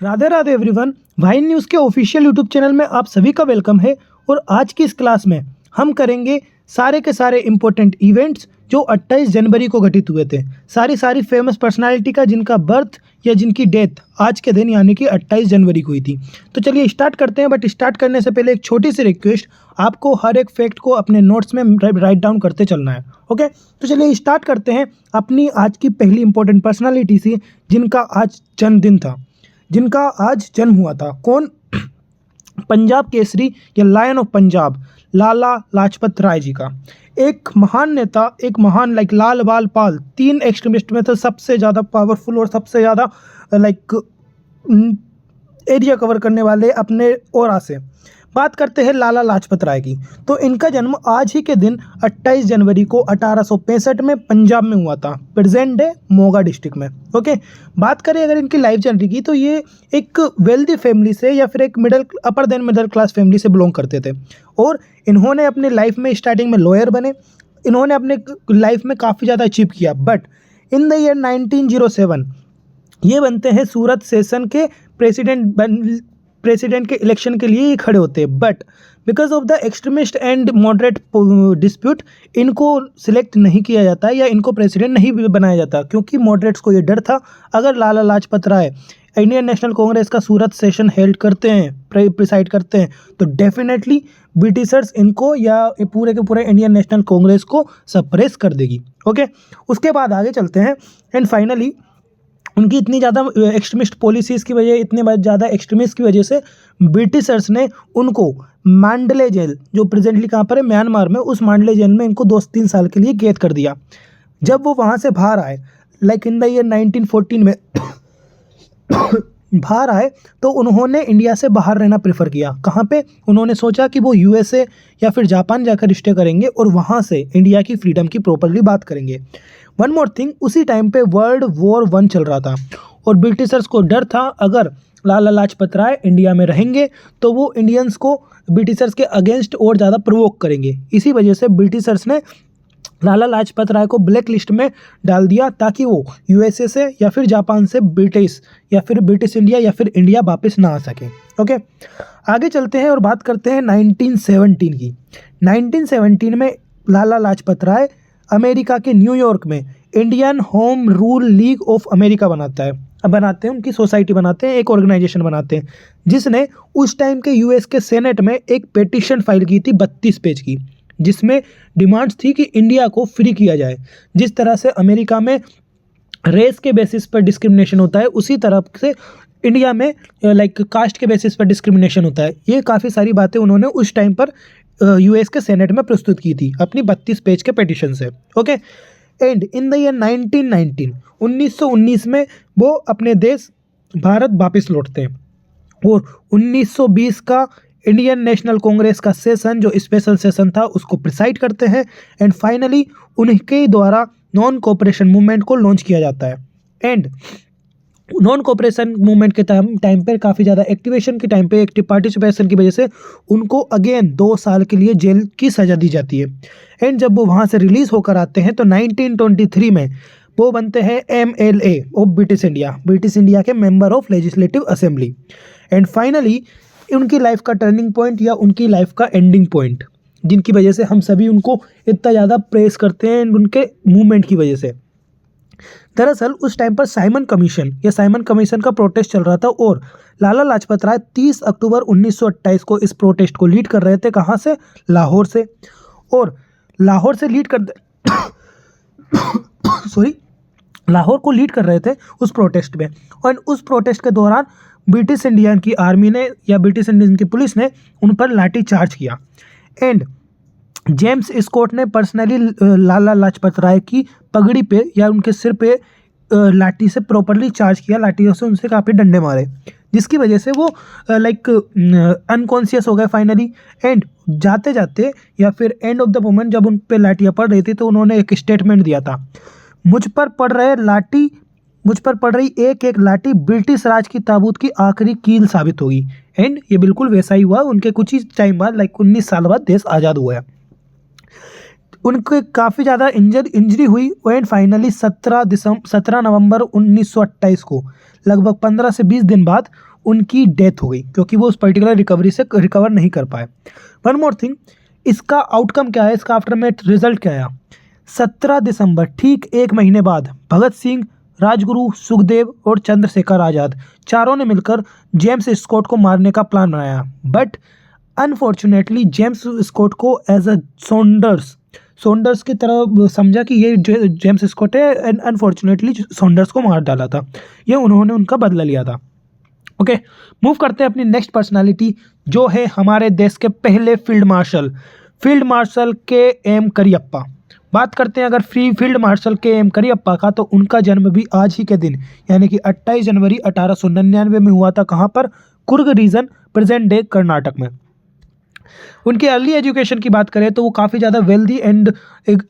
Radhe Radhe everyone. Wine news के official YouTube channel में आप सभी का वेलकम है। और आज की इस क्लास में हम करेंगे सारे के सारे इम्पोर्टेंट इवेंट्स जो 28 जनवरी को घटित हुए थे। सारी फेमस पर्सनालिटी का जिनका बर्थ या जिनकी डेथ आज के दिन यानी कि 28 जनवरी को हुई थी। तो चलिए स्टार्ट करते हैं। बट स्टार्ट करने से पहले एक छोटी सी रिक्वेस्ट, आपको हर एक फैक्ट को अपने नोट्स में राइट डाउन करते चलना है। ओके, तो चलिए स्टार्ट करते हैं अपनी आज की पहली इंपॉर्टेंट पर्सनालिटी से जिनका आज जन्मदिन था, जिनका आज जन्म हुआ था। कौन? पंजाब केसरी या लायन ऑफ पंजाब, लाला लाजपत राय जी का। एक महान नेता, एक महान लाल बाल पाल, तीन एक्सट्रीमिस्ट में तो सबसे ज़्यादा पावरफुल और सबसे ज़्यादा एरिया कवर करने वाले अपने ओरा से। बात करते हैं लाला लाजपत राय की। तो इनका जन्म आज ही के दिन 28 जनवरी को 1865 में पंजाब में हुआ था, प्रेजेंट डे मोगा डिस्ट्रिक्ट में। ओके, बात करें अगर इनकी लाइफ जर्नी की, तो ये एक वेल्दी फैमिली से या फिर एक अपर देन मिडिल क्लास फैमिली से बिलोंग करते थे। और इन्होंने अपने लाइफ में स्टार्टिंग में लॉयर बने। इन्होंने अपने लाइफ में काफ़ी ज़्यादा अचीव किया। बट इन द ईयर 1907 ये बनते हैं सूरत सेशन के प्रेसिडेंट के इलेक्शन के लिए ये खड़े होते हैं। But because of the extremist and moderate dispute इनको सिलेक्ट नहीं किया जाता या इनको प्रेसिडेंट नहीं बनाया जाता, क्योंकि मॉडरेट्स को ये डर था अगर लाला लाजपत राय इंडियन नेशनल कांग्रेस का सूरत सेशन हेल्ड करते हैं, प्रिसाइड करते हैं, तो डेफिनेटली ब्रिटिशर्स इनको या पूरे के पूरे इंडियन नेशनल कांग्रेस को सप्रेस कर देगी। ओके, उसके बाद आगे चलते हैं। एंड फाइनली उनकी इतनी ज़्यादा एक्सट्रीमिस्ट पॉलिसीज़ की वजह, इतने ज़्यादा एक्सट्रीमिस्ट की वजह से ब्रिटिशर्स ने उनको मांडले जेल, जो प्रेजेंटली कहाँ पर है, म्यांमार में, उस मांडले जेल में इनको 2-3 साल के लिए कैद कर दिया। जब वो वहाँ से बाहर आए इन द ईयर 1914 में बाहर आए, तो उन्होंने इंडिया से बाहर रहना प्रेफर किया। कहाँ पे? उन्होंने सोचा कि वो यूएसए या फिर जापान जाकर स्टे करेंगे और वहाँ से इंडिया की फ्रीडम की प्रॉपरली बात करेंगे। वन मोर थिंग, उसी टाइम पे वर्ल्ड वॉर 1 चल रहा था और ब्रिटिशर्स को डर था अगर लाला लाजपत राय इंडिया में रहेंगे तो वो इंडियंस को ब्रिटिशर्स के अगेंस्ट और ज़्यादा प्रोवोक करेंगे। इसी वजह से ब्रिटिशर्स ने लाला लाजपत राय को ब्लैक लिस्ट में डाल दिया ताकि वो यूएसए से या फिर जापान से ब्रिटिश इंडिया या फिर इंडिया वापस ना आ सके। ओके, आगे चलते हैं और बात करते हैं 1917 की। 1917 में लाला लाजपत राय अमेरिका के न्यूयॉर्क में Indian home rule league of America बनाते हैं, उनकी सोसाइटी बनाते हैं, एक ऑर्गेनाइजेशन बनाते हैं, जिसने उस टाइम के यूएस के सेनेट में एक पेटिशन फाइल की थी 32 पेज की, जिसमें डिमांड्स थी कि इंडिया को फ्री किया जाए। जिस तरह से अमेरिका में रेस के बेसिस पर डिस्क्रिमिनेशन होता है, उसी तरह से इंडिया में कास्ट के बेसिस पर डिस्क्रिमिनेशन होता है। ये काफ़ी सारी बातें उन्होंने उस टाइम पर यूएस के सेनेट में प्रस्तुत की थी अपनी 32 पेज के पेटिशन से। Okay, and in the year 1919 में वो अपने देश भारत वापस लौटते हैं और 1920 का इंडियन नेशनल कांग्रेस का सेशन, जो स्पेशल सेशन था, उसको प्रिसाइड करते हैं। एंड फाइनली उनके द्वारा नॉन कोऑपरेशन मूवमेंट को लॉन्च किया जाता है। एंड नॉन कोऑपरेशन मूवमेंट के टाइम पर काफ़ी ज़्यादा एक्टिवेशन के टाइम पे एक्टिव पार्टिसिपेशन की वजह से उनको अगेन 2 साल के लिए जेल की सज़ा दी जाती है। एंड जब वो वहाँ से रिलीज़ होकर आते हैं तो 1923 में वो बनते हैं MLA ऑफ ब्रिटिश इंडिया के member of legislative assembly. And finally उनकी लाइफ का टर्निंग पॉइंट या उनकी लाइफ का एंडिंग पॉइंट, जिनकी वजह से हम सभी उनको इतना ज़्यादा प्रेस करते हैं उनके मूवमेंट की वजह से। दरअसल उस टाइम पर साइमन कमीशन का प्रोटेस्ट चल रहा था और लाला लाजपत राय 30 अक्टूबर 1928 को इस प्रोटेस्ट को लीड कर रहे थे। कहाँ से? लाहौर से। और लाहौर से लीड कर लाहौर को लीड कर रहे थे उस प्रोटेस्ट में। और उस प्रोटेस्ट के दौरान ब्रिटिश इंडियन की आर्मी ने या ब्रिटिश इंडियन की पुलिस ने उन पर लाठी चार्ज किया। एंड जेम्स स्कॉट ने पर्सनली लाला लाजपत राय की पगड़ी पे या उनके सिर पे लाठी से प्रॉपरली चार्ज किया, लाठियों से उनसे काफ़ी डंडे मारे, जिसकी वजह से वो अनकॉन्शियस हो गए फाइनली। एंड जाते जाते या फिर एंड ऑफ द मोमेंट जब उन पे लाठियाँ पड़ रही थी तो उन्होंने एक स्टेटमेंट दिया था, मुझ पर पड़ रही एक एक लाठी ब्रिटिश राज की ताबूत की आखिरी कील साबित होगी। एंड ये बिल्कुल वैसा ही हुआ। उनके कुछ ही टाइम बाद 19 साल बाद देश आज़ाद हुआ है। उनको काफ़ी ज़्यादा इंजरी हुई एंड फाइनली 17 नवंबर 1928 को लगभग 15 से 20 दिन बाद उनकी डेथ हो गई क्योंकि वो उस पर्टिकुलर रिकवरी से रिकवर नहीं कर पाए। वन मोर थिंग, इसका आउटकम क्या है, इसका आफ्टरमैथ रिजल्ट क्या आया? 17 दिसंबर, ठीक एक महीने बाद, भगत सिंह, राजगुरु, सुखदेव और चंद्रशेखर आज़ाद चारों ने मिलकर जेम्स स्कॉट को मारने का प्लान बनाया। बट अनफॉर्चुनेटली जेम्स स्कॉट को एज अ सॉन्डर्स की तरह समझा कि ये जेम्स स्कॉट है, एंड अनफॉर्चुनेटली सॉन्डर्स को मार डाला था। ये उन्होंने उनका बदला लिया था। ओके, मूव करते हैं अपनी नेक्स्ट पर्सनालिटी, जो है हमारे देश के पहले फील्ड मार्शल के एम करियप्पा। बात करते हैं अगर फील्ड मार्शल के एम करियप्पा का, तो उनका जन्म भी आज ही के दिन यानी कि 28 जनवरी 1899 में हुआ था। कहाँ पर? Coorg region, present day Karnataka में। उनकी अर्ली एजुकेशन की बात करें तो वो काफ़ी ज़्यादा वेल्दी एंड एक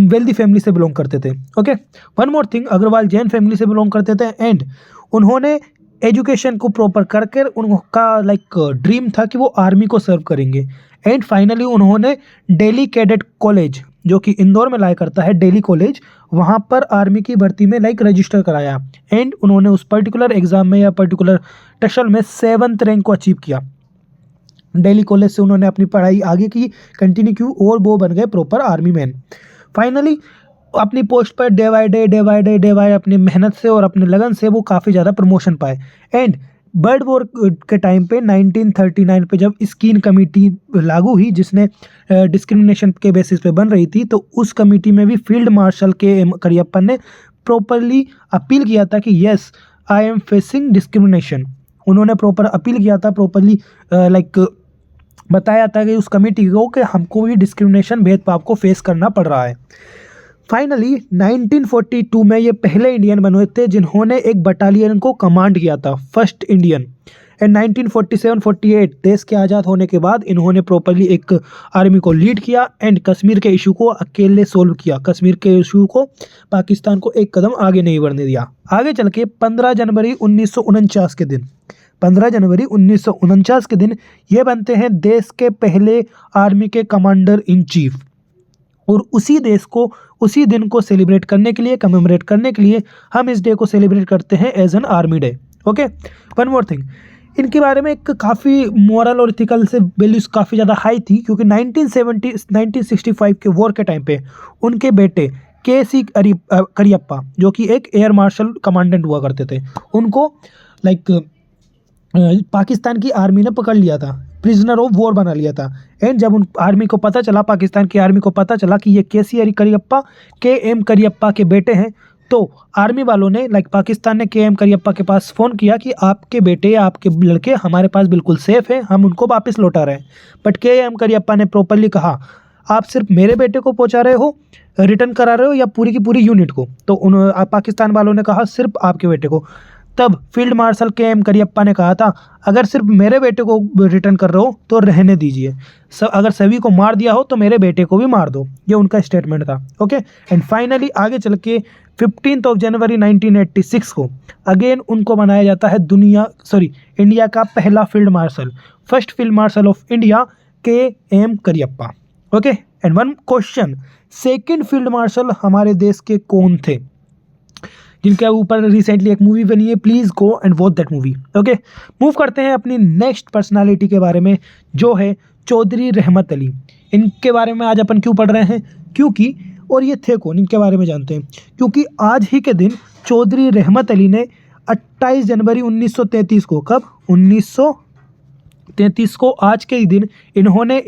वेल्दी फैमिली से बिलोंग करते थे। Okay, one more thing, Agarwal Jain family से बिलोंग करते थे, एंड उन्होंने एजुकेशन को प्रॉपर करके उनका ड्रीम था कि वो आर्मी को सर्व करेंगे। एंड फाइनली उन्होंने दिल्ली कैडेट कॉलेज, जो कि इंदौर में लाया करता है, दिल्ली कॉलेज, वहाँ पर आर्मी की भर्ती में रजिस्टर कराया। एंड उन्होंने उस पर्टिकुलर एग्जाम में या पर्टिकुलर टेक्सल में 7th रैंक को अचीव किया। दिल्ली कॉलेज से उन्होंने अपनी पढ़ाई आगे की कंटिन्यू की और वो बन गए प्रॉपर आर्मी मैन। फाइनली अपनी पोस्ट पर डे बाय अपनी मेहनत से और अपने लगन से वो काफ़ी ज़्यादा प्रमोशन पाए। एंड बर्ड वॉर के टाइम पे 1939 पे जब स्कीन कमेटी लागू हुई, जिसने डिस्क्रिमिनेशन के बेसिस पे बन रही थी, तो उस कमेटी में भी फील्ड मार्शल के एम करियप्पन ने प्रॉपरली अपील किया था कि yes I am facing discrimination. उन्होंने प्रॉपर अपील किया था, प्रॉपरली बताया था कि उस कमेटी को कि हमको भी डिस्क्रिमिनेशन, भेदभाव को फेस करना पड़ रहा है। फाइनली 1942 में ये पहले इंडियन बने थे जिन्होंने एक बटालियन को कमांड किया था, फर्स्ट इंडियन। एंड 1947-48 देश के आज़ाद होने के बाद इन्होंने प्रॉपरली एक आर्मी को लीड किया एंड कश्मीर के इशू को अकेले सोल्व किया। कश्मीर के इशू को पाकिस्तान को एक कदम आगे नहीं बढ़ने दिया। आगे चल के 15 जनवरी 1949 के दिन, 15 जनवरी 1949 के दिन ये बनते हैं देश के पहले आर्मी के कमांडर इन चीफ। और उसी दिन को सेलिब्रेट करने के लिए, कमेमोरेट करने के लिए हम इस डे को सेलिब्रेट करते हैं as an army day. Okay, one more thing, इनके बारे में एक काफ़ी मॉरल और इथिकल से वैल्यूज़ काफ़ी ज़्यादा हाई थी, क्योंकि 1965 के वॉर के टाइम पे उनके बेटे के.सी. करियप्पा, जो कि एक एयर मार्शल कमांडेंट हुआ करते थे, उनको पाकिस्तान की आर्मी ने पकड़ लिया था, प्रिजनर ऑफ वॉर बना लिया था। एंड जब उन आर्मी को पता चला, पाकिस्तान की आर्मी को पता चला कि ये के.सी. करियप्पा के.एम. करियप्पा के बेटे हैं, तो आर्मी वालों ने पाकिस्तान ने के.एम. करियप्पा के पास फ़ोन किया कि आपके बेटे या आपके लड़के हमारे पास बिल्कुल सेफ़ हैं, हम उनको वापस लौटा रहे हैं। But KM. करियप्पा ने प्रॉपरली कहा, आप सिर्फ मेरे बेटे को पहुंचा रहे हो, रिटर्न करा रहे हो, या पूरी की पूरी यूनिट को? तो पाकिस्तान वालों ने कहा सिर्फ आपके बेटे को। तब फील्ड मार्शल के.एम. करियप्पा ने कहा था, अगर सिर्फ मेरे बेटे को रिटर्न कर रहे हो तो रहने दीजिए, अगर सभी को मार दिया हो तो मेरे बेटे को भी मार दो। ये उनका स्टेटमेंट था। ओके, एंड फाइनली आगे चल के 15 जनवरी 1986 को अगेन उनको बनाया जाता है इंडिया का पहला field marshal, first field marshal of India, KM. Cariappa. Okay, and one question, second field marshal हमारे देश के कौन थे, जिनके ऊपर रिसेंटली एक मूवी बनी है? Please go and watch that movie. Okay, move करते हैं अपनी नेक्स्ट पर्सनालिटी के बारे में, जो है चौधरी रहमत अली। इनके बारे में आज अपन क्यों पढ़ रहे हैं? क्योंकि, और ये थे कौन, इनके बारे में जानते हैं। क्योंकि आज ही के दिन चौधरी रहमत अली ने 28 जनवरी 1933 को, कब? 1933 को आज के ही दिन इन्होंने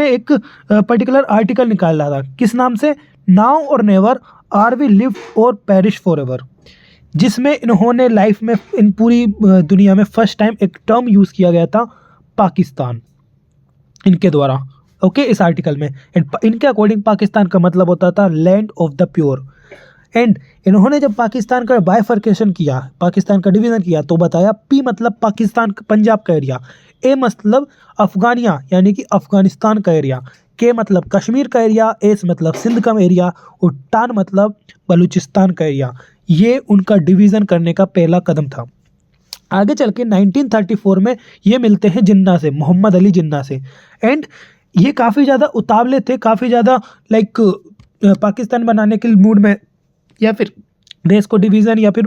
एक पर्टिकुलर आर्टिकल निकाला था। किस नाम से? नाउ और नेवर, आर वी लिव और पेरिश फॉर एवर, जिसमें इन्होंने लाइफ में इन पूरी दुनिया में फर्स्ट टाइम एक टर्म यूज़ किया गया था, पाकिस्तान, इनके द्वारा। ओके, इस आर्टिकल में इनके अकॉर्डिंग पाकिस्तान का मतलब होता था land of the pure. And इन्होंने जब पाकिस्तान का बाइफर्केशन किया, पाकिस्तान का डिवीज़न किया, तो बताया पी मतलब पाकिस्तान, पंजाब का एरिया, ए मतलब अफगानिया यानी कि अफगानिस्तान का एरिया, के मतलब कश्मीर का एरिया, एस मतलब सिंध का एरिया, और टान मतलब बलूचिस्तान का एरिया। ये उनका डिवीज़न करने का पहला कदम था। आगे चल के 1934 में ये मिलते हैं जिन्ना से, मोहम्मद अली जिन्ना से। एंड ये काफ़ी ज़्यादा उतावले थे, काफ़ी ज़्यादा पाकिस्तान बनाने के मूड में, या फिर देश को डिवीज़न या फिर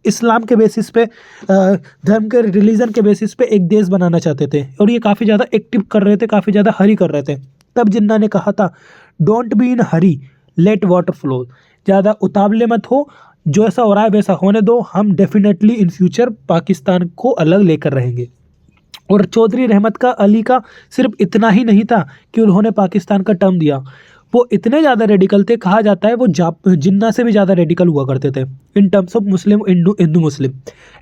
इस्लाम के बेसिस पे, धर्म के रिलीजन के बेसिस पे एक देश बनाना चाहते थे, और ये काफ़ी ज़्यादा एक्टिव कर रहे थे, काफ़ी ज़्यादा हरी कर रहे थे। तब जिन्ना ने कहा था, don't be in hurry, let water flow, ज़्यादा उतावले मत हो, जो ऐसा हो रहा है वैसा होने दो, हम डेफिनेटली इन फ्यूचर पाकिस्तान को अलग लेकर रहेंगे। और चौधरी रहमत का अली का सिर्फ इतना ही नहीं था कि उन्होंने पाकिस्तान का टर्म दिया, वो इतने ज़्यादा रेडिकल थे, कहा जाता है वो जिन्ना से भी ज़्यादा रेडिकल हुआ करते थे in terms of Muslim, Hindu Muslim.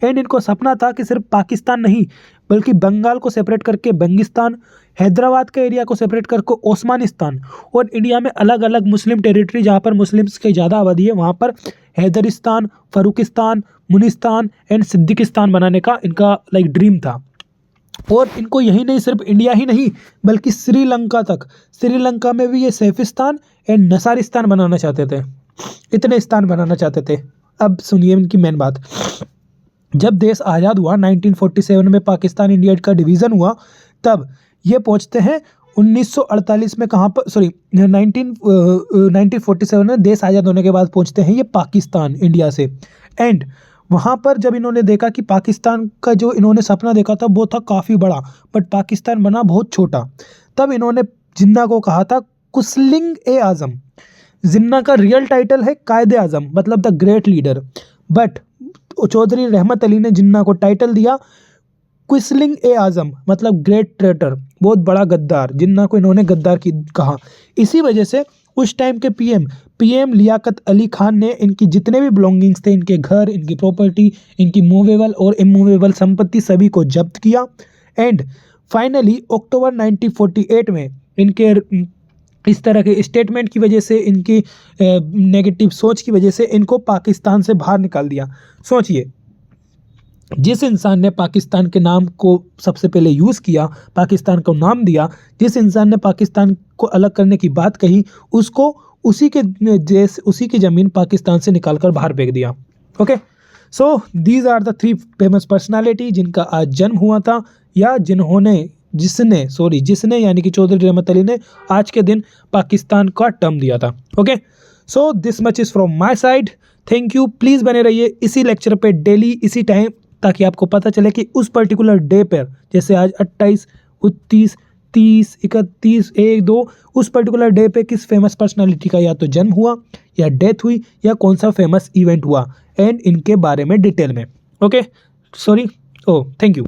And इनको सपना था कि सिर्फ पाकिस्तान नहीं बल्कि बंगाल को सेपरेट करके बंगिस्तान, हैदराबाद के एरिया को सेपरेट करके ओस्मानिस्तान, और इंडिया में अलग अलग मुस्लिम टेरिटरी जहाँ पर मुस्लिम्स की ज़्यादा आबादी है वहाँ पर हैदरिस्तान, फरुकिस्तान, मुनिस्तान एंड सिद्दीकिस्तान बनाने का इनका ड्रीम था। और इनको यही नहीं, सिर्फ इंडिया ही नहीं बल्कि श्रीलंका तक, श्रीलंका में भी ये सैफिस्तान एंड नसारिस्तान बनाना चाहते थे, इतने स्थान बनाना चाहते थे। अब सुनिए इनकी मेन बात। जब देश आज़ाद हुआ 1947 में, पाकिस्तान इंडिया का डिवीज़न हुआ, तब ये पहुंचते हैं 1948 में, कहाँ पर, सॉरी 1947 में देश आज़ाद होने के बाद पहुंचते हैं ये पाकिस्तान इंडिया से। एंड वहाँ पर जब इन्होंने देखा कि पाकिस्तान का जो इन्होंने सपना देखा था वो था काफ़ी बड़ा, बट पाकिस्तान बना बहुत छोटा, तब इन्होंने जिन्ना को कहा था कुसलिंग ए आज़म। जिन्ना का रियल टाइटल है कायदे आज़म, मतलब the great leader, but Chaudhry Rahmat Ali ने जिन्ना को टाइटल दिया क्विसलिंग ए आज़म, मतलब ग्रेट ट्रेटर, बहुत बड़ा गद्दार। जिन्ना को इन्होंने गद्दार की कहा। इसी वजह से उस टाइम के पीएम लियाकत अली खान ने इनकी जितने भी बिलोंगिंग्स थे, इनके घर, इनकी प्रॉपर्टी, इनकी मूवेबल और इमूवेबल संपत्ति, सभी को जब्त किया। एंड फाइनली अक्टूबर 1948 में इनके इस तरह के स्टेटमेंट की वजह से, इनकी नेगेटिव सोच की वजह से इनको पाकिस्तान से बाहर निकाल दिया। सोचिए, जिस इंसान ने पाकिस्तान के नाम को सबसे पहले यूज़ किया, पाकिस्तान को नाम दिया, जिस इंसान ने पाकिस्तान को अलग करने की बात कही, उसको उसी के देश, उसी की ज़मीन पाकिस्तान से निकालकर बाहर फेंक दिया। Okay, so these are the 3 famous personality जिनका आज जन्म हुआ था, या जिसने यानी कि चौधरी रहमत अली ने आज के दिन पाकिस्तान का टर्म दिया था। Okay, so this much is from my side. Thank you. Please बने रहिए इसी लेक्चर पे डेली इसी टाइम, ताकि आपको पता चले कि उस पर्टिकुलर डे पर, जैसे आज 28, 29, 30, 31, 1, 2, उस पर्टिकुलर डे पे किस फेमस पर्सनालिटी का या तो जन्म हुआ या डेथ हुई या कौन सा फेमस इवेंट हुआ, एंड इनके बारे में डिटेल में। Okay, thank you.